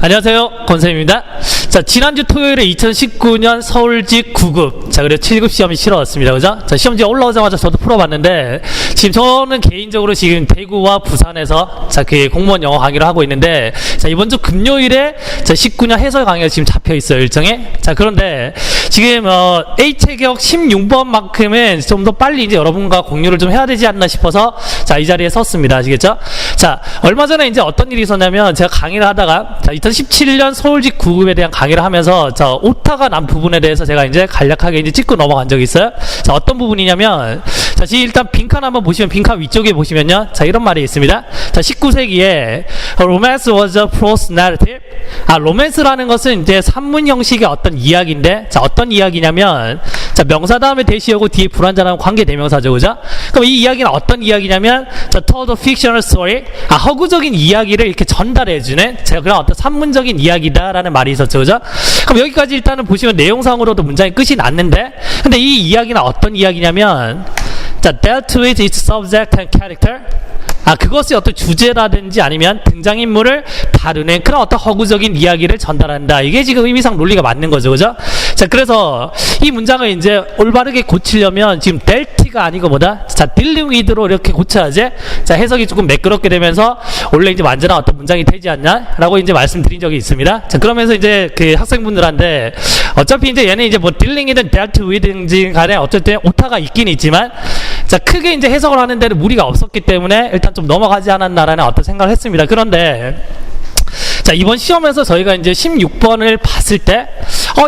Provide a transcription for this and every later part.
안녕하세요, 권쌤입니다. 자, 지난주 토요일에 2019년 서울직 9급, 자, 그리고 7급 시험이 치러왔습니다. 그죠? 자, 시험지 올라오자마자 저도 풀어봤는데, 지금 저는 개인적으로 지금 대구와 부산에서, 자, 그 공무원 영어 강의를 하고 있는데, 자, 이번 주 금요일에, 자, 19년 해설 강의가 지금 잡혀 있어요, 일정에. 자, 그런데, 지금, A체격 16번만큼은 좀 더 빨리 이제 여러분과 공유를 좀 해야 되지 않나 싶어서, 자, 이 자리에 섰습니다. 아시겠죠? 자, 얼마 전에 이제 어떤 일이 있었냐면, 제가 강의를 하다가, 자, 2017년 서울직 9급에 대한 강의를 하면서, 자, 오타가 난 부분에 대해서 제가 이제 간략하게 이제 짚고 넘어간 적이 있어요. 자, 어떤 부분이냐면, 자, 지금 일단 빈칸 한번 보시면, 빈칸 위쪽에 보시면요. 자, 이런 말이 있습니다. 자, 19세기에 romance was a prose narrative. 로맨스라는 것은 이제 산문 형식의 어떤 이야기인데, 자, 어떤 이야기냐면, 자, 명사 다음에 대시하고 뒤에 불완전한 관계 대명사죠, 그죠? 그럼 이 이야기는 어떤 이야기냐면, 자, told a fictional story. 허구적인 이야기를 이렇게 전달해주는, 제가 그런 어떤 산문적인 이야기다라는 말이 있었죠, 그죠? 그럼 여기까지 일단은 보시면 내용상으로도 문장이 끝이 났는데, 근데 이 이야기는 어떤 이야기냐면, 자, dealt with its subject and character. 그것이 어떤 주제라든지 아니면 등장인물을 다루는 그런 어떤 허구적인 이야기를 전달한다. 이게 지금 의미상 논리가 맞는 거죠, 그죠? 자, 그래서 이 문장을 이제 올바르게 고치려면 지금 delt가 아니고 뭐다? 자, dealing with로 이렇게 고쳐야지. 자, 해석이 조금 매끄럽게 되면서 원래 이제 완전한 어떤 문장이 되지 않냐라고 이제 말씀드린 적이 있습니다. 자, 그러면서 이제 그 학생분들한테 어차피 이제 얘는 이제 뭐 dealing이든 dealt with든지 간에 어쨌든 오타가 있긴 있지만, 자, 크게 이제 해석을 하는 데는 무리가 없었기 때문에 일단 좀 넘어가지 않았나라는 어떤 생각을 했습니다. 그런데 자, 이번 시험에서 저희가 이제 16번을 봤을 때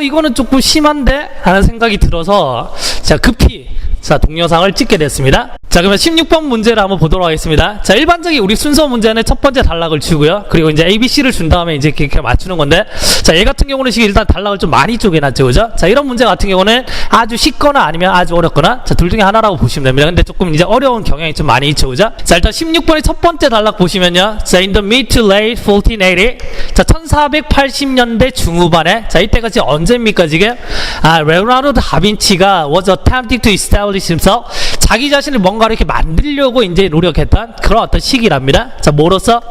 이거는 조금 심한데? 라는 생각이 들어서 자, 급히 자, 동영상을 찍게 됐습니다. 자, 그러면 16번 문제를 한번 보도록 하겠습니다. 자, 일반적인 우리 순서 문제는 첫 번째 단락을 주고요. 그리고 이제 ABC를 준 다음에 이제 이렇게 맞추는 건데, 자, 얘 같은 경우는 지금 일단 단락을 좀 많이 쪼개놨죠, 그죠? 자, 이런 문제 같은 경우는 아주 쉽거나 아니면 아주 어렵거나, 자, 둘 중에 하나라고 보시면 됩니다. 근데 조금 이제 어려운 경향이 좀 많이 있죠, 그죠? 자, 일단 16번의 첫 번째 단락 보시면요. 자, in the mid to late 1480. 자, 1480년대 중후반에, 자, 이때가 지금 언제입니까, 지금? 레오나르도 다빈치가 was attempting to establish himself. 자기 자신을 뭔가 이렇게 만들려고 이제 노력했던 그런 어떤 시기랍니다. 자, 뭐로서?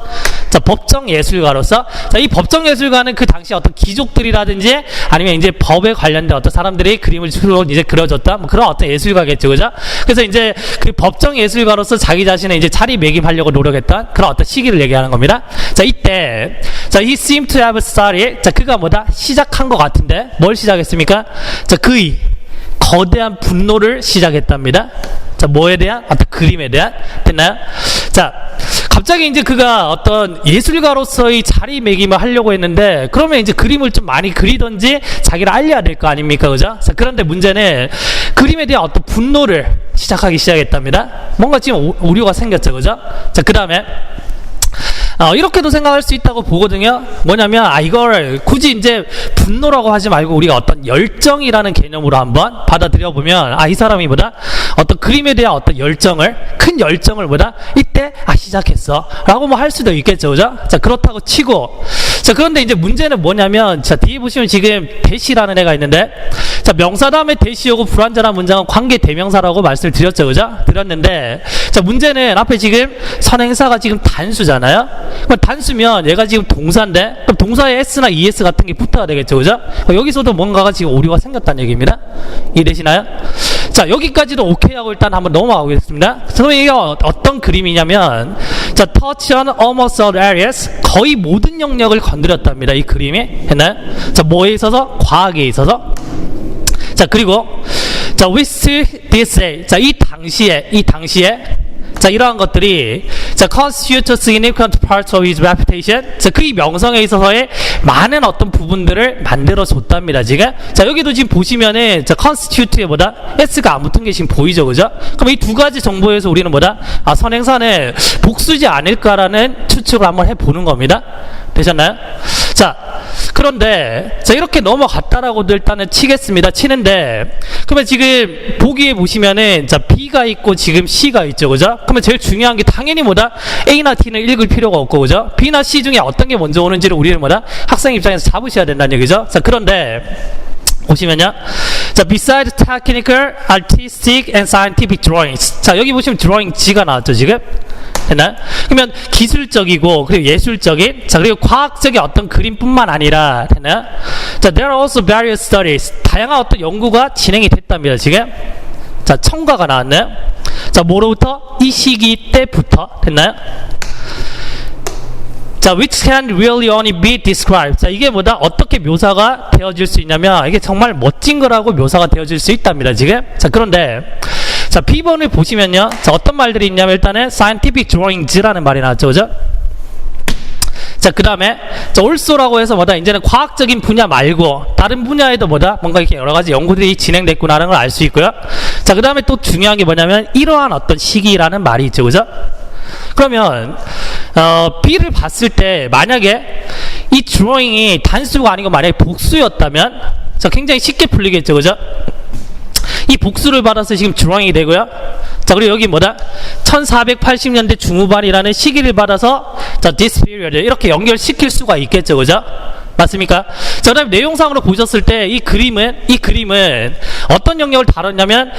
자, 법정 예술가로서. 자, 이 법정 예술가는 그 당시 어떤 귀족들이라든지 아니면 이제 법에 관련된 어떤 사람들이 그림을 주로 이제 그려줬다. 뭐 그런 어떤 예술가겠죠, 그죠? 그래서 이제 그 법정 예술가로서 자기 자신의 이제 자리매김하려고 노력했던 그런 어떤 시기를 얘기하는 겁니다. 자, 이때, 자, he seemed to have started. 자, 그가 뭐다? 시작한 것 같은데, 뭘 시작했습니까? 자, 그의 거대한 분노를 시작했답니다. 자, 뭐에 대한? 어떤 그림에 대한? 됐나요? 자, 갑자기 이제 그가 어떤 예술가로서의 자리매김을 하려고 했는데, 그러면 이제 그림을 좀 많이 그리던지 자기를 알려야 될 거 아닙니까, 그죠? 자, 그런데 문제는 그림에 대한 어떤 분노를 시작하기 시작했답니다. 뭔가 지금 오류가 생겼죠, 그죠? 자, 그 다음에 이렇게도 생각할 수 있다고 보거든요. 뭐냐면, 이걸 굳이 이제 분노라고 하지 말고 우리가 어떤 열정이라는 개념으로 한번 받아들여 보면, 이 사람이 뭐다? 어떤 그림에 대한 어떤 열정을, 큰 열정을 뭐다? 이때, 시작했어. 라고 뭐 할 수도 있겠죠, 그죠? 자, 그렇다고 치고. 자, 그런데 이제 문제는 뭐냐면, 자, 뒤에 보시면 지금 대시라는 애가 있는데, 자, 명사 다음에 대시하고 불완전한 문장은 관계 대명사라고 말씀을 드렸죠, 그죠? 드렸는데, 자, 문제는 앞에 지금 선행사가 지금 단수잖아요? 그럼 단수면 얘가 지금 동사인데, 그럼 동사에 s나 es 같은 게 붙어야 되겠죠, 그죠? 여기서도 뭔가가 지금 오류가 생겼다는 얘기입니다. 이해되시나요? 자, 여기까지도 오케이 하고 일단 한번 넘어가겠습니다. 그럼 이게 어떤 그림이냐면, 자, touch on almost all areas. 거의 모든 영역을 건드렸답니다, 이 그림이. 했나요? 자, 뭐에 있어서? 과학에 있어서. 자, 그리고, 자, with this day. 자, 이 당시에, 자, 이러한 것들이, 자, constitute a significant part of his reputation. 자, 그의 명성에 있어서의 많은 어떤 부분들을 만들어 줬답니다, 지금. 자, 여기도 지금 보시면은, 자, constitute에 뭐다? s가 안 붙은 게 지금 보이죠, 그죠? 그럼 이 두 가지 정보에서 우리는 뭐다? 선행사는 복수지 않을까라는 추측을 한번 해보는 겁니다. 되셨나요? 자, 그런데, 자, 이렇게 넘어갔다라고도 일단은 치는데, 그러면 지금 보기에 보시면은, 자, B가 있고 지금 C가 있죠, 그죠? 그러면 제일 중요한 게 당연히 뭐다? A나 T는 읽을 필요가 없고, 그죠? B나 C 중에 어떤 게 먼저 오는지를 우리는 뭐다? 학생 입장에서 잡으셔야 된다는 얘기죠? 자, 그런데, 보시면요. 자, besides technical, artistic, and scientific drawings. 자, 여기 보시면 drawing G가 나왔죠, 지금? 됐나요? 그러면 기술적이고 그리고 예술적인 자 그리고 과학적인 어떤 그림뿐만 아니라 됐나요? 자, there are also various studies 다양한 어떤 연구가 진행이 됐답니다. 지금 자 첨가가 나왔네요. 자 뭐로부터? 이 시기 때부터 됐나요? 자, which can really only be described. 자, 이게 뭐다? 어떻게 묘사가 되어질 수 있냐면 이게 정말 멋진 거라고 묘사가 되어질 수 있답니다. 지금. 자, 그런데 자, B번을 보시면요. 자, 어떤 말들이 있냐면 일단은 scientific drawings라는 말이 나왔죠. 그죠? 자, 그 다음에 자, also라고 해서 뭐다? 이제는 과학적인 분야 말고 다른 분야에도 뭐다? 뭔가 이렇게 여러 가지 연구들이 진행됐구나라는 걸 알 수 있고요. 자, 그 다음에 또 중요한 게 뭐냐면 이러한 어떤 시기라는 말이 있죠. 그죠? 그러면 B를 봤을 때 만약에 이 드로잉이 단수가 아니고 만약에 복수였다면 자 굉장히 쉽게 풀리겠죠. 그죠? 이 복수를 받아서 지금 드로잉이 되고요. 자 그리고 여기 뭐다? 1480년대 중후반이라는 시기를 받아서 자 this period 이렇게 연결시킬 수가 있겠죠. 그죠? 맞습니까? 자, 그다음에 내용상으로 보셨을 때 이 그림은 어떤 영역을 다뤘냐면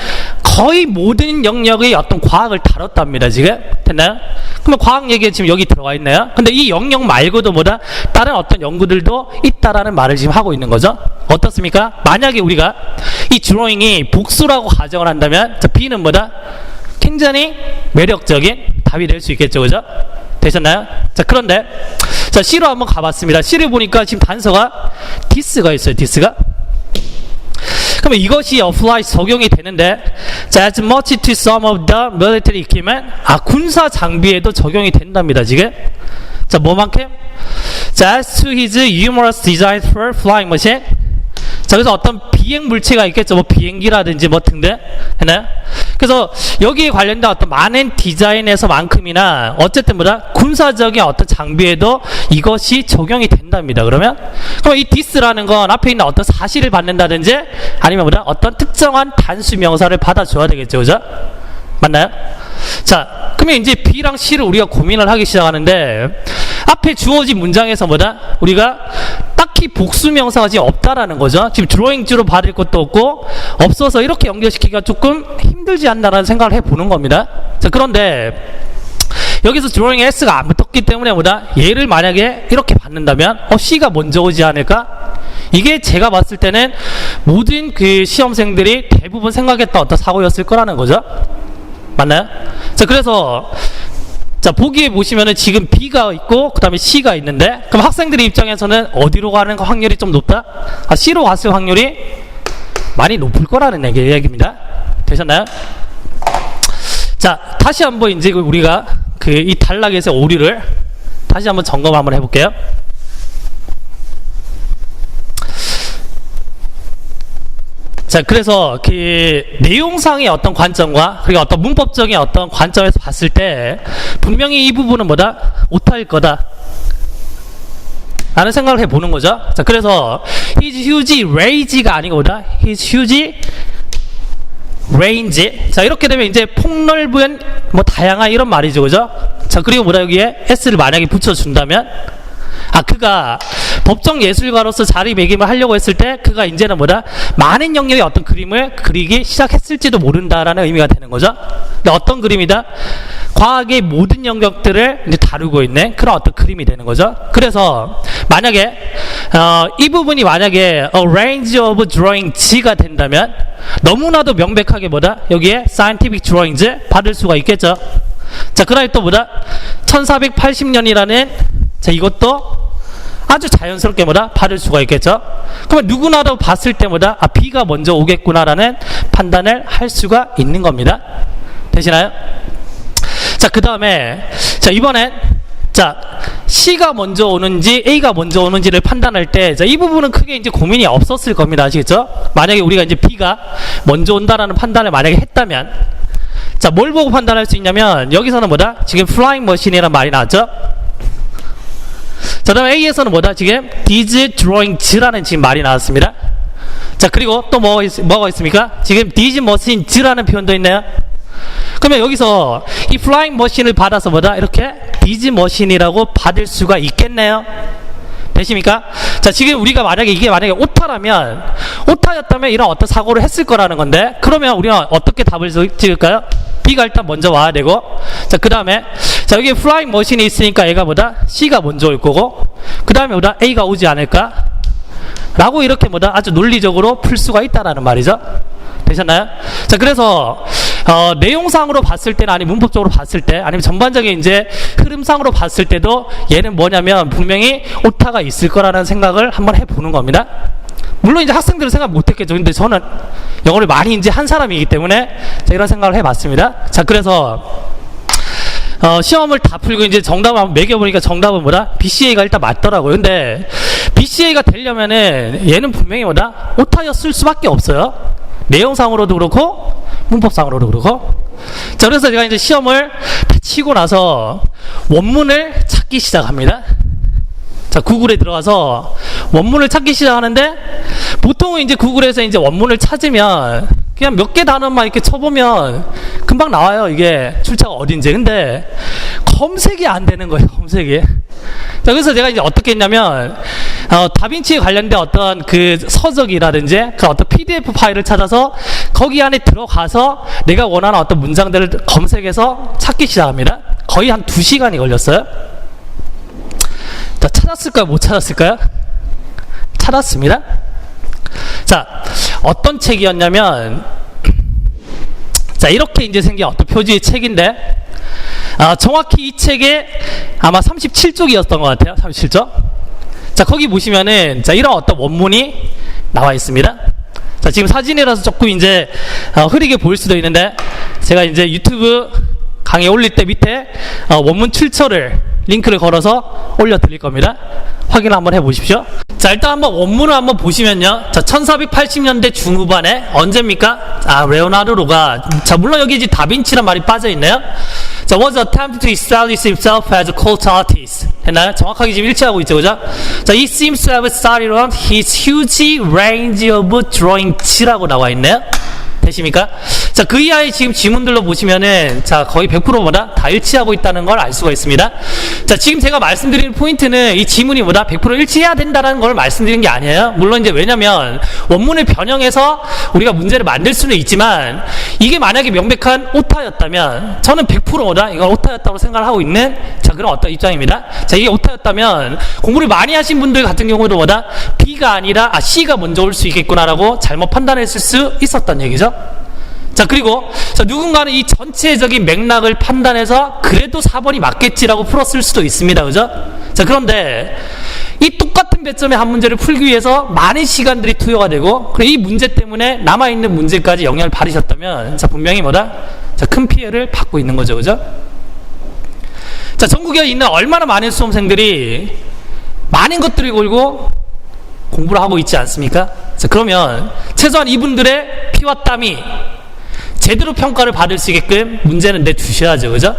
거의 모든 영역의 어떤 과학을 다뤘답니다. 지금 됐나요? 그러면 과학 얘기가 지금 여기 들어가 있나요? 근데 이 영역 말고도 뭐다? 다른 어떤 연구들도 있다라는 말을 지금 하고 있는 거죠. 어떻습니까? 만약에 우리가 이 드로잉이 복수라고 가정을 한다면 자, B는 뭐다? 굉장히 매력적인 답이 될 수 있겠죠. 그죠? 되셨나요? 자, 그런데 자, C로 한번 가봤습니다. C를 보니까 지금 단서가 this가 있어요. this가. 그러면 이것이 apply 적용이 되는데 자, as much to some of the military equipment 군사 장비에도 적용이 된답니다. 지금. 자, 뭐만큼? 자, as to his numerous designs for flying machine. 자, 그래서 어떤 비행 물체가 있겠죠. 뭐 비행기라든지 뭐 등등 했나요? 그래서 여기에 관련된 어떤 많은 디자인에서만큼이나 어쨌든 뭐다 군사적인 어떤 장비에도 이것이 적용이 된답니다. 그러면 이 this라는 건 앞에 있는 어떤 사실을 받는다든지 아니면 뭐다 어떤 특정한 단수 명사를 받아줘야 되겠죠. 그죠? 맞나요? 자, 그러면 이제 B랑 C를 우리가 고민을 하기 시작하는데 앞에 주어진 문장에서 뭐다? 우리가 딱히 복수명사가 지금 없다라는 거죠. 지금 드로잉즈로 받을 것도 없고 없어서 이렇게 연결시키기가 조금 힘들지 않나라는 생각을 해보는 겁니다. 자, 그런데 여기서 드로잉 S가 안 붙었기 때문에 뭐다? 얘를 만약에 이렇게 받는다면 C가 먼저 오지 않을까? 이게 제가 봤을 때는 모든 그 시험생들이 대부분 생각했던 어떤 사고였을 거라는 거죠. 맞나요? 자, 그래서 자, 보기에 보시면은 지금 B가 있고 그 다음에 C가 있는데 그럼 학생들의 입장에서는 어디로 가는 확률이 좀 높다? C로 갔을 확률이 많이 높을 거라는 얘기입니다. 되셨나요? 자, 다시 한번 이제 우리가 이 단락에서 오류를 다시 한번 점검 한번 해볼게요. 자, 그래서 그 내용상의 어떤 관점과 그리고 어떤 문법적인 어떤 관점에서 봤을 때 분명히 이 부분은 뭐다? 오타일 거다 라는 생각을 해보는 거죠. 자, 그래서 his huge range가 아니고 뭐다? his huge range. 자, 이렇게 되면 이제 폭넓은 뭐 다양한 이런 말이죠. 그죠? 자, 그리고 뭐다? 여기에 s를 만약에 붙여준다면 그가 법정 예술가로서 자리매김을 하려고 했을 때 그가 이제는 뭐다? 많은 영역의 어떤 그림을 그리기 시작했을지도 모른다라는 의미가 되는 거죠. 근데 어떤 그림이다? 과학의 모든 영역들을 이제 다루고 있는 그런 어떤 그림이 되는 거죠. 그래서 만약에 이 부분이 만약에 a range of drawings가 된다면 너무나도 명백하게 뭐다? 여기에 scientific drawings 받을 수가 있겠죠. 자, 그 다음에 또 뭐다? 1480년이라는 자, 이것도 아주 자연스럽게 뭐다? 받을 수가 있겠죠. 그러면 누구나도 봤을 때 뭐다? B가 먼저 오겠구나라는 판단을 할 수가 있는 겁니다. 되시나요? 자, 그 다음에 자, 이번엔 자, C가 먼저 오는지 A가 먼저 오는지를 판단할 때 자, 이 부분은 크게 이제 고민이 없었을 겁니다. 아시겠죠? 만약에 우리가 이제 B가 먼저 온다라는 판단을 만약에 했다면 자, 뭘 보고 판단할 수 있냐면 여기서는 뭐다? 지금 flying machine이라는 말이 나왔죠? 자, 다음에 A에서는 뭐다? 지금 these drawings라는 지금 말이 나왔습니다. 자, 그리고 또 뭐가 있습니까? 지금 these machines라는 표현도 있네요. 그러면 여기서 이 flying machine을 받아서 뭐다? 이렇게 these machine이라고 받을 수가 있겠네요. 되십니까? 자, 지금 우리가 이게 만약에 오타였다면 이런 어떤 사고를 했을 거라는 건데 그러면 우리가 어떻게 답을 찍을까요? B가 일단 먼저 와야 되고 자, 그 다음에 자, 여기 플라잉 머신이 있으니까 A가 뭐다? C가 먼저 올 거고, 그 다음에 뭐다? A가 오지 않을까? 라고 이렇게 뭐다? 아주 논리적으로 풀 수가 있다라는 말이죠. 되셨나요? 자, 그래서 내용상으로 봤을 때는, 아니 문법적으로 봤을 때, 아니면 전반적인 이제 흐름상으로 봤을 때도 얘는 뭐냐면 분명히 오타가 있을 거라는 생각을 한번 해보는 겁니다. 물론 이제 학생들은 생각 못했겠죠. 근데 저는 영어를 많이 이제 한 사람이기 때문에 제가 이런 생각을 해봤습니다. 자, 그래서 시험을 다 풀고 이제 정답을 한번 매겨보니까 정답은 뭐다? BCA가 일단 맞더라고요. 근데 BCA가 되려면은 얘는 분명히 뭐다? 오타였을 수밖에 없어요. 내용상으로도 그렇고 문법상으로도 그렇고. 자, 그래서 제가 이제 시험을 다 치고 나서 원문을 찾기 시작합니다. 자, 구글에 들어가서 원문을 찾기 시작하는데, 보통은 이제 구글에서 이제 원문을 찾으면 그냥 몇 개 단어만 이렇게 쳐보면 금방 나와요. 이게 출처가 어딘지. 근데 검색이 안 되는 거예요. 검색이. 자, 그래서 제가 이제 어떻게 했냐면 다빈치에 관련된 어떤 그 서적이라든지 그 어떤 PDF 파일을 찾아서 거기 안에 들어가서 내가 원하는 어떤 문장들을 검색해서 찾기 시작합니다. 거의 한 2시간이 걸렸어요. 자, 찾았을까요? 못 찾았을까요? 찾았습니다. 자, 어떤 책이었냐면, 자, 이렇게 이제 생긴 어떤 표지의 책인데, 정확히 이 책에 아마 37쪽이었던 것 같아요. 37쪽. 자, 거기 보시면은, 자, 이런 어떤 원문이 나와 있습니다. 자, 지금 사진이라서 조금 이제 흐리게 보일 수도 있는데, 제가 이제 유튜브 강의 올릴 때 밑에 원문 출처를 링크를 걸어서 올려드릴 겁니다. 확인 한번 해보십시오. 자, 일단 한번 원문을 한번 보시면요. 자, 1480년대 중후반에 언제입니까? 레오나르도가, 자, 물론 여기 이제 다빈치란 말이 빠져있네요. 자, was attempting to establish himself as a cult artist. 했나요? 정확하게 지금 일치하고 있죠, 그죠? 자, he seems to have started on his huge range of drawings라고 나와 있네요. 되십니까? 자, 그 이하의 지금 지문들로 보시면은, 자, 거의 100%보다 다 일치하고 있다는 걸 알 수가 있습니다. 자, 지금 제가 말씀드리는 포인트는 이 지문이 뭐다? 100% 일치해야 된다는 걸 말씀드리는 게 아니에요. 물론 이제 왜냐면 원문을 변형해서 우리가 문제를 만들 수는 있지만, 이게 만약에 명백한 오타였다면 저는 100%보다 이건 오타였다고 생각을 하고 있는, 자, 그런 어떤 입장입니다. 자, 이게 오타였다면 공부를 많이 하신 분들 같은 경우도 뭐다? B가 아니라 C가 먼저 올 수 있겠구나라고 잘못 판단했을 수 있었던 얘기죠. 자, 그리고 자, 누군가는 이 전체적인 맥락을 판단해서 그래도 4번이 맞겠지라고 풀었을 수도 있습니다. 그죠? 자, 그런데 이 똑같은 배점의 한 문제를 풀기 위해서 많은 시간들이 투여가 되고, 그리고 이 문제 때문에 남아있는 문제까지 영향을 받으셨다면, 자, 분명히 뭐다? 자, 큰 피해를 받고 있는 거죠. 그죠? 자, 전국에 있는 얼마나 많은 수험생들이 많은 것들을 걸고 공부를 하고 있지 않습니까? 자, 그러면 최소한 이분들의 피와 땀이 제대로 평가를 받을 수 있게끔 문제는 내주셔야죠. 그죠?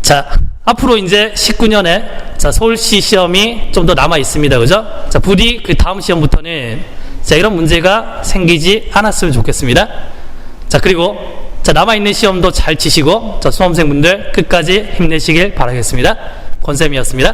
자, 앞으로 이제 19년에 자, 서울시 시험이 좀 더 남아 있습니다. 그죠? 자, 부디 그 다음 시험부터는 자, 이런 문제가 생기지 않았으면 좋겠습니다. 자, 그리고 자, 남아있는 시험도 잘 치시고, 자, 수험생분들 끝까지 힘내시길 바라겠습니다. 권쌤이었습니다.